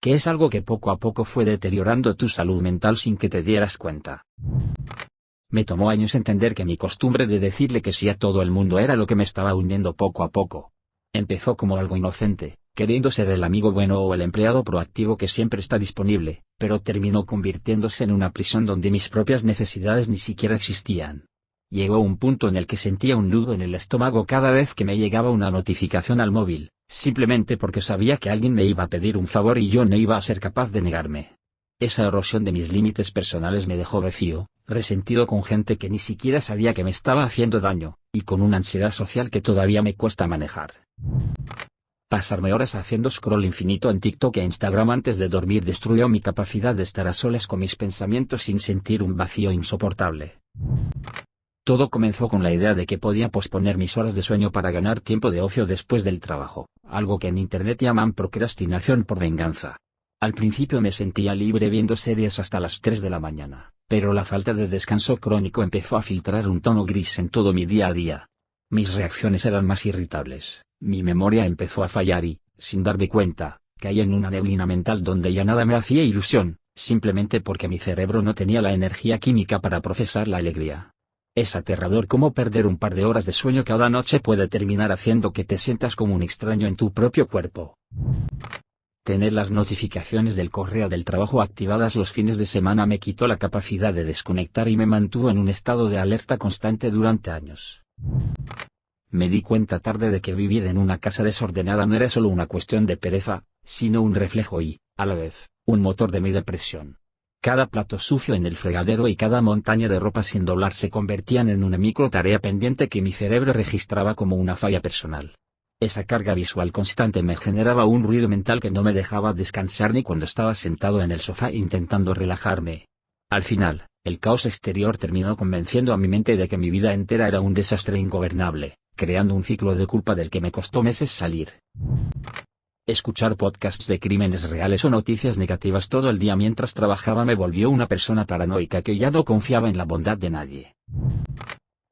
que es algo que poco a poco fue deteriorando tu salud mental sin que te dieras cuenta. Me tomó años entender que mi costumbre de decirle que sí a todo el mundo era lo que me estaba hundiendo poco a poco. Empezó como algo inocente, queriendo ser el amigo bueno o el empleado proactivo que siempre está disponible, pero terminó convirtiéndose en una prisión donde mis propias necesidades ni siquiera existían. Llegó un punto en el que sentía un nudo en el estómago cada vez que me llegaba una notificación al móvil, simplemente porque sabía que alguien me iba a pedir un favor y yo no iba a ser capaz de negarme. Esa erosión de mis límites personales me dejó vacío, resentido con gente que ni siquiera sabía que me estaba haciendo daño, y con una ansiedad social que todavía me cuesta manejar. Pasarme horas haciendo scroll infinito en TikTok e Instagram antes de dormir destruyó mi capacidad de estar a solas con mis pensamientos sin sentir un vacío insoportable. Todo comenzó con la idea de que podía posponer mis horas de sueño para ganar tiempo de ocio después del trabajo, algo que en internet llaman procrastinación por venganza. Al principio me sentía libre viendo series hasta las 3 de la mañana, pero la falta de descanso crónico empezó a filtrar un tono gris en todo mi día a día. Mis reacciones eran más irritables, mi memoria empezó a fallar y, sin darme cuenta, caí en una neblina mental donde ya nada me hacía ilusión, simplemente porque mi cerebro no tenía la energía química para procesar la alegría. Es aterrador cómo perder un par de horas de sueño cada noche puede terminar haciendo que te sientas como un extraño en tu propio cuerpo. Tener las notificaciones del correo del trabajo activadas los fines de semana me quitó la capacidad de desconectar y me mantuvo en un estado de alerta constante durante años. Me di cuenta tarde de que vivir en una casa desordenada no era solo una cuestión de pereza, sino un reflejo y, a la vez, un motor de mi depresión. Cada plato sucio en el fregadero y cada montaña de ropa sin doblar se convertían en una micro tarea pendiente que mi cerebro registraba como una falla personal. Esa carga visual constante me generaba un ruido mental que no me dejaba descansar ni cuando estaba sentado en el sofá intentando relajarme. Al final, el caos exterior terminó convenciendo a mi mente de que mi vida entera era un desastre ingobernable, creando un ciclo de culpa del que me costó meses salir. Escuchar podcasts de crímenes reales o noticias negativas todo el día mientras trabajaba me volvió una persona paranoica que ya no confiaba en la bondad de nadie.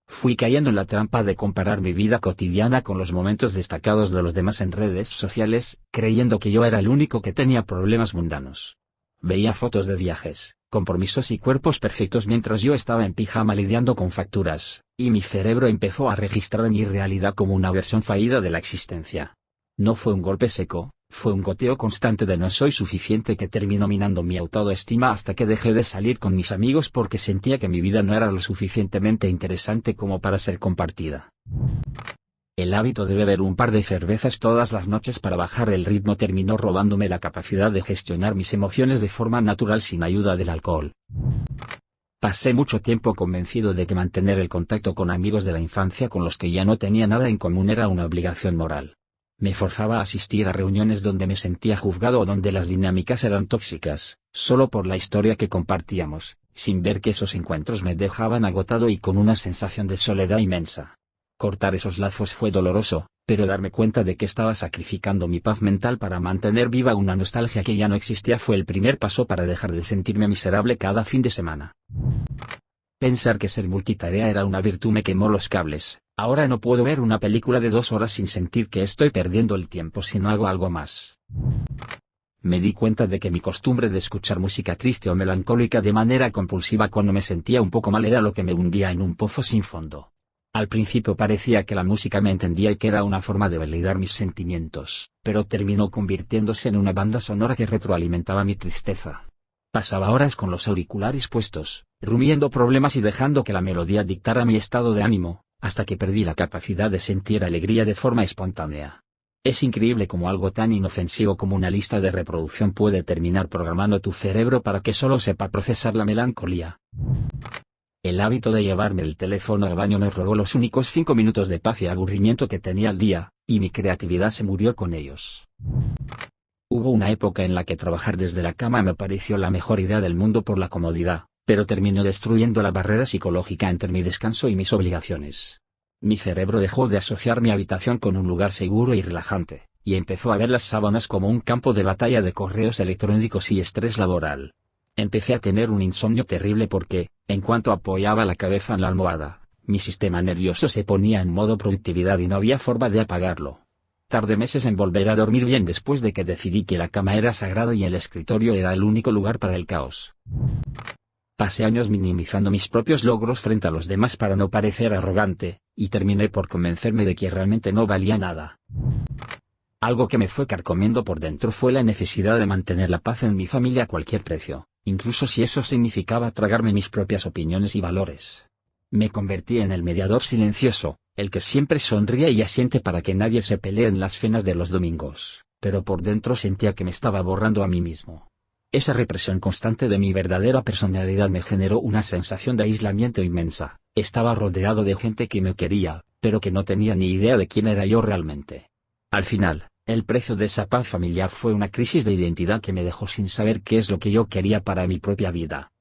Fui cayendo en la trampa de comparar mi vida cotidiana con los momentos destacados de los demás en redes sociales, creyendo que yo era el único que tenía problemas mundanos. Veía fotos de viajes, compromisos y cuerpos perfectos mientras yo estaba en pijama lidiando con facturas, y mi cerebro empezó a registrar mi realidad como una versión fallida de la existencia. No fue un golpe seco, fue un goteo constante de no soy suficiente que terminó minando mi autoestima hasta que dejé de salir con mis amigos porque sentía que mi vida no era lo suficientemente interesante como para ser compartida. El hábito de beber un par de cervezas todas las noches para bajar el ritmo terminó robándome la capacidad de gestionar mis emociones de forma natural sin ayuda del alcohol. Pasé mucho tiempo convencido de que mantener el contacto con amigos de la infancia con los que ya no tenía nada en común era una obligación moral. Me forzaba a asistir a reuniones donde me sentía juzgado o donde las dinámicas eran tóxicas, solo por la historia que compartíamos, sin ver que esos encuentros me dejaban agotado y con una sensación de soledad inmensa. Cortar esos lazos fue doloroso, pero darme cuenta de que estaba sacrificando mi paz mental para mantener viva una nostalgia que ya no existía fue el primer paso para dejar de sentirme miserable cada fin de semana. Pensar que ser multitarea era una virtud me quemó los cables. Ahora no puedo ver una película de 2 horas sin sentir que estoy perdiendo el tiempo si no hago algo más. Me di cuenta de que mi costumbre de escuchar música triste o melancólica de manera compulsiva cuando me sentía un poco mal era lo que me hundía en un pozo sin fondo. Al principio parecía que la música me entendía y que era una forma de validar mis sentimientos, pero terminó convirtiéndose en una banda sonora que retroalimentaba mi tristeza. Pasaba horas con los auriculares puestos, rumiando problemas y dejando que la melodía dictara mi estado de ánimo, hasta que perdí la capacidad de sentir alegría de forma espontánea. Es increíble cómo algo tan inofensivo como una lista de reproducción puede terminar programando tu cerebro para que solo sepa procesar la melancolía. El hábito de llevarme el teléfono al baño me robó los únicos 5 minutos de paz y aburrimiento que tenía al día, y mi creatividad se murió con ellos. Hubo una época en la que trabajar desde la cama me pareció la mejor idea del mundo por la comodidad, pero terminó destruyendo la barrera psicológica entre mi descanso y mis obligaciones. Mi cerebro dejó de asociar mi habitación con un lugar seguro y relajante, y empezó a ver las sábanas como un campo de batalla de correos electrónicos y estrés laboral. Empecé a tener un insomnio terrible porque, en cuanto apoyaba la cabeza en la almohada, mi sistema nervioso se ponía en modo productividad y no había forma de apagarlo. Tardé meses en volver a dormir bien después de que decidí que la cama era sagrada y el escritorio era el único lugar para el caos. Pasé años minimizando mis propios logros frente a los demás para no parecer arrogante, y terminé por convencerme de que realmente no valía nada. Algo que me fue carcomiendo por dentro fue la necesidad de mantener la paz en mi familia a cualquier precio, incluso si eso significaba tragarme mis propias opiniones y valores. Me convertí en el mediador silencioso, el que siempre sonríe y asiente para que nadie se pelee en las cenas de los domingos, pero por dentro sentía que me estaba borrando a mí mismo. Esa represión constante de mi verdadera personalidad me generó una sensación de aislamiento inmensa. Estaba rodeado de gente que me quería, pero que no tenía ni idea de quién era yo realmente. Al final, el precio de esa paz familiar fue una crisis de identidad que me dejó sin saber qué es lo que yo quería para mi propia vida.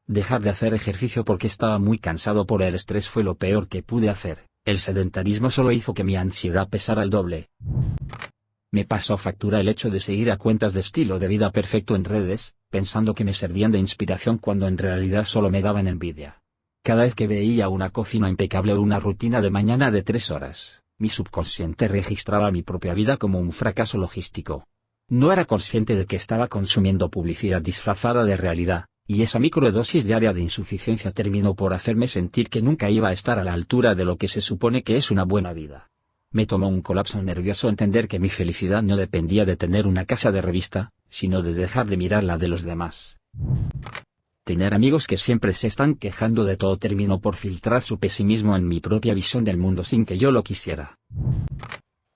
Dejar de hacer ejercicio porque estaba muy cansado por el estrés fue lo peor que pude hacer. El sedentarismo solo hizo que mi ansiedad pesara el doble. Me pasó factura el hecho de seguir a cuentas de estilo de vida perfecto en redes, pensando que me servían de inspiración cuando en realidad solo me daban envidia. Cada vez que veía una cocina impecable o una rutina de mañana de 3 horas, mi subconsciente registraba mi propia vida como un fracaso logístico. No era consciente de que estaba consumiendo publicidad disfrazada de realidad, y esa microdosis diaria de insuficiencia terminó por hacerme sentir que nunca iba a estar a la altura de lo que se supone que es una buena vida. Me tomó un colapso nervioso entender que mi felicidad no dependía de tener una casa de revista, sino de dejar de mirar la de los demás. Tener amigos que siempre se están quejando de todo terminó por filtrar su pesimismo en mi propia visión del mundo sin que yo lo quisiera.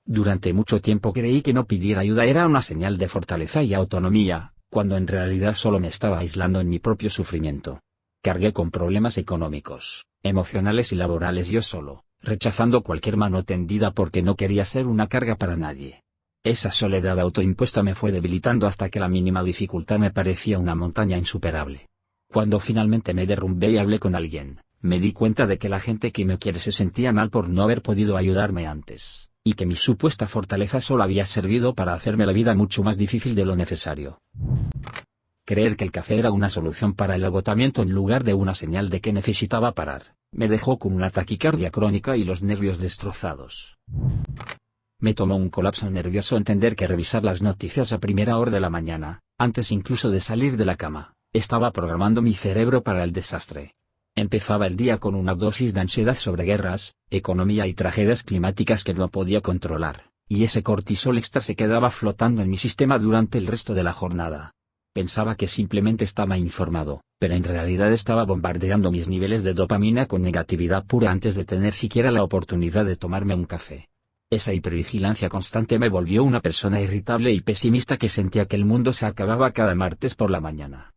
Durante mucho tiempo creí que no pedir ayuda era una señal de fortaleza y autonomía, cuando en realidad solo me estaba aislando en mi propio sufrimiento. Cargué con problemas económicos, emocionales y laborales yo solo, rechazando cualquier mano tendida porque no quería ser una carga para nadie. Esa soledad autoimpuesta me fue debilitando hasta que la mínima dificultad me parecía una montaña insuperable. Cuando finalmente me derrumbé y hablé con alguien, me di cuenta de que la gente que me quiere se sentía mal por no haber podido ayudarme antes, y que mi supuesta fortaleza solo había servido para hacerme la vida mucho más difícil de lo necesario. Creer que el café era una solución para el agotamiento en lugar de una señal de que necesitaba parar, me dejó con una taquicardia crónica y los nervios destrozados. Me tomó un colapso nervioso entender que revisar las noticias a primera hora de la mañana, antes incluso de salir de la cama, estaba programando mi cerebro para el desastre. Empezaba el día con una dosis de ansiedad sobre guerras, economía y tragedias climáticas que no podía controlar, y ese cortisol extra se quedaba flotando en mi sistema durante el resto de la jornada. Pensaba que simplemente estaba informado, pero en realidad estaba bombardeando mis niveles de dopamina con negatividad pura antes de tener siquiera la oportunidad de tomarme un café. Esa hipervigilancia constante me volvió una persona irritable y pesimista que sentía que el mundo se acababa cada martes por la mañana.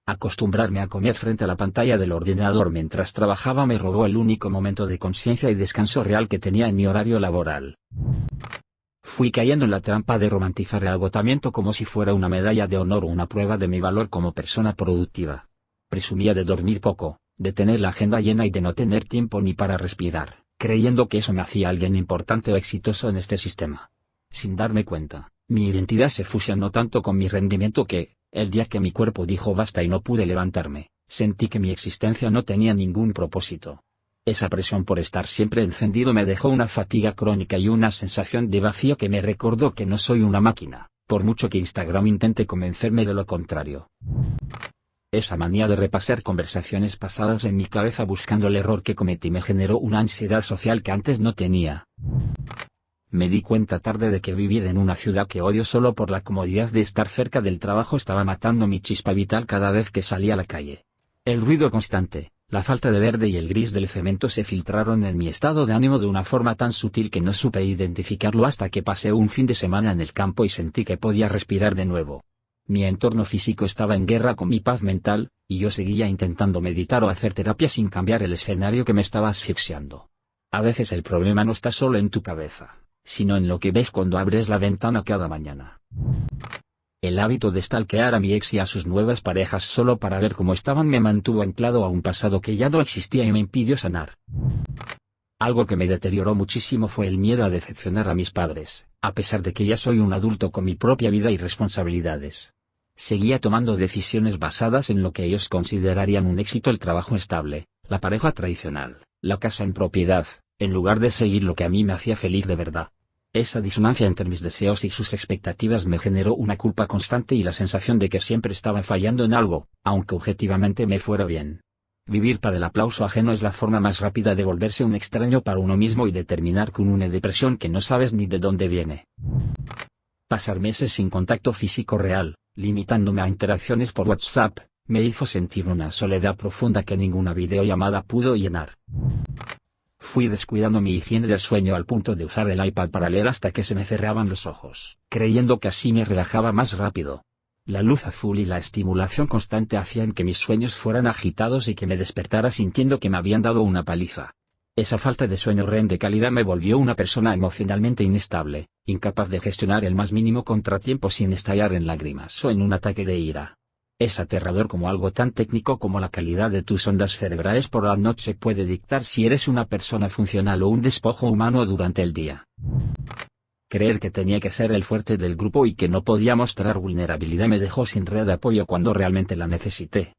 Acostumbrarme a comer frente a la pantalla del ordenador mientras trabajaba me robó el único momento de conciencia y descanso real que tenía en mi horario laboral. Fui cayendo en la trampa de romantizar el agotamiento como si fuera una medalla de honor o una prueba de mi valor como persona productiva. Presumía de dormir poco, de tener la agenda llena y de no tener tiempo ni para respirar, creyendo que eso me hacía alguien importante o exitoso en este sistema. Sin darme cuenta, mi identidad se fusionó tanto con mi rendimiento que, el día que mi cuerpo dijo basta y no pude levantarme, sentí que mi existencia no tenía ningún propósito. Esa presión por estar siempre encendido me dejó una fatiga crónica y una sensación de vacío que me recordó que no soy una máquina, por mucho que Instagram intente convencerme de lo contrario. Esa manía de repasar conversaciones pasadas en mi cabeza buscando el error que cometí me generó una ansiedad social que antes no tenía. Me di cuenta tarde de que vivir en una ciudad que odio solo por la comodidad de estar cerca del trabajo estaba matando mi chispa vital cada vez que salía a la calle. El ruido constante, la falta de verde y el gris del cemento se filtraron en mi estado de ánimo de una forma tan sutil que no supe identificarlo hasta que pasé un fin de semana en el campo y sentí que podía respirar de nuevo. Mi entorno físico estaba en guerra con mi paz mental, y yo seguía intentando meditar o hacer terapia sin cambiar el escenario que me estaba asfixiando. A veces el problema no está solo en tu cabeza, sino en lo que ves cuando abres la ventana cada mañana. El hábito de stalkear a mi ex y a sus nuevas parejas solo para ver cómo estaban me mantuvo anclado a un pasado que ya no existía y me impidió sanar. Algo que me deterioró muchísimo fue el miedo a decepcionar a mis padres, a pesar de que ya soy un adulto con mi propia vida y responsabilidades. Seguía tomando decisiones basadas en lo que ellos considerarían un éxito: el trabajo estable, la pareja tradicional, la casa en propiedad, en lugar de seguir lo que a mí me hacía feliz de verdad. Esa disonancia entre mis deseos y sus expectativas me generó una culpa constante y la sensación de que siempre estaba fallando en algo, aunque objetivamente me fuera bien. Vivir para el aplauso ajeno es la forma más rápida de volverse un extraño para uno mismo y de terminar con una depresión que no sabes ni de dónde viene. Pasar meses sin contacto físico real, limitándome a interacciones por WhatsApp, me hizo sentir una soledad profunda que ninguna videollamada pudo llenar. Fui descuidando mi higiene del sueño al punto de usar el iPad para leer hasta que se me cerraban los ojos, creyendo que así me relajaba más rápido. La luz azul y la estimulación constante hacían que mis sueños fueran agitados y que me despertara sintiendo que me habían dado una paliza. Esa falta de sueño REM de calidad me volvió una persona emocionalmente inestable, incapaz de gestionar el más mínimo contratiempo sin estallar en lágrimas o en un ataque de ira. Es aterrador como algo tan técnico como la calidad de tus ondas cerebrales por la noche puede dictar si eres una persona funcional o un despojo humano durante el día. Creer que tenía que ser el fuerte del grupo y que no podía mostrar vulnerabilidad me dejó sin red de apoyo cuando realmente la necesité.